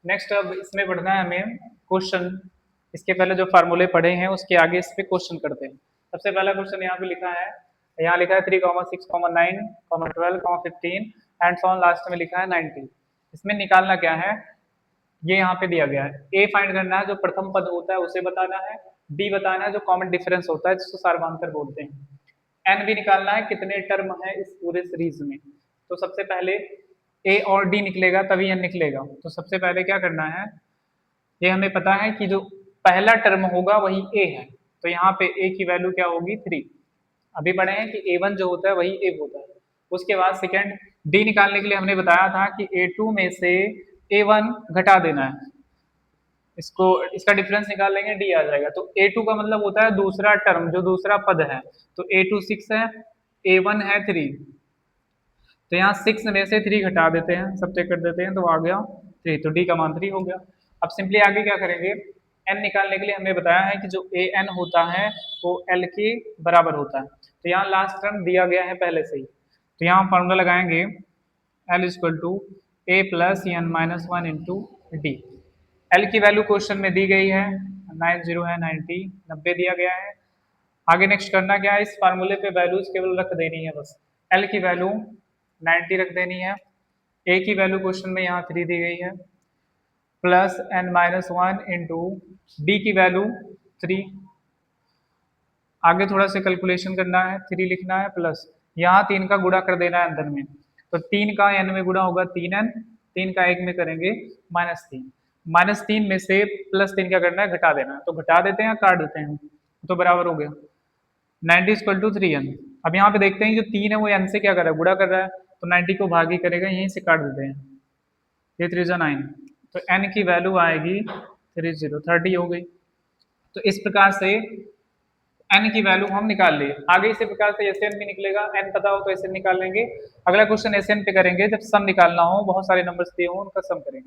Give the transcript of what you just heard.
Next अब इसमें पढ़ना है हमें क्वेश्चन। इसके पहले जो फार्मूले पढ़े हैं उसके आगे इस पे क्वेश्चन करते हैं। सबसे पहला क्वेश्चन यहाँ पे लिखा है, यहाँ लिखा है 3, 6, 9, 12, 15 एंड सो ऑन, लास्ट में लिखा है 90। इसमें निकालना क्या है, ये यहाँ पे दिया गया है। ए फाइंड करना है, जो प्रथम पद होता है उसे बताना है। डी बताना है, जो कॉमन डिफरेंस होता है जिसको सार्वधातुक बोलते हैं। एन भी निकालना है, कितने टर्म है इस पूरे सीरीज में। तो सबसे पहले ए और डी निकलेगा तभी एन निकलेगा। तो सबसे पहले क्या करना है, ये हमें पता है कि जो पहला टर्म होगा वही ए है, तो यहाँ पे ए की वैल्यू क्या होगी 3। अभी पढ़े हैं कि ए1 जो होता है वही ए होता है। उसके बाद सेकेंड डी निकालने के लिए हमने बताया था कि ए2 में से ए1 घटा देना है, इसको इसका डिफरेंस निकाल लेंगे डी आ जाएगा। तो ए2 का मतलब होता है दूसरा टर्म, जो दूसरा पद है। तो ए2 6 है, ए1 है 3, तो यहाँ 6 में से 3 घटा देते हैं, सब चेक कर देते हैं, तो आ गया 3, तो डी का मान 3 हो गया। अब सिंपली आगे क्या करेंगे, एन निकालने के लिए हमने बताया है कि जो ए एन होता है वो एल के बराबर होता है। तो यहाँ लास्ट टर्म दिया गया है पहले से ही, तो यहाँ फॉर्मूला लगाएंगे L equal to A plus N minus 1 into D. L की वैल्यू क्वेश्चन में दी गई है 90 है, 90 दिया गया है। आगे नेक्स्ट करना क्या है, इस फार्मूले पे वैल्यूज केवल रख देनी है बस। एल की वैल्यू 90 रख देनी है, ए की वैल्यू क्वेश्चन में यहाँ 3 दी गई है, plus N minus 1 into D की वैल्यू 3। आगे थोड़ा सा कैलकुलेशन करना है, 3 लिखना है, प्लस यहाँ 3 का गुणा कर देना है अंदर में। तो 3 का एन में गुणा होगा 3n, 3 का 1 में करेंगे -3। -3 में से +3 क्या करना है, घटा देना है। तो घटा देते हैं, काट देते हैं, तो बराबर हो गया 90 इक्वल टू 3n। अब यहाँ पे देखते हैं जो 3 है वो n से क्या कर रहा है, गुणा कर रहा है, तो 90 को भागी करेगा, यहीं से काट देते हैं, ये 3 9। तो n की वैल्यू आएगी 30 हो गई। तो इस प्रकार से n की वैल्यू हम निकाल लिए। आगे इसी प्रकार से Sn भी निकलेगा, n पता हो तो Sn निकाल लेंगे। अगला क्वेश्चन Sn पे करेंगे जब सम निकालना हो, बहुत सारे नंबर्स दिए हो उनका सम करेंगे।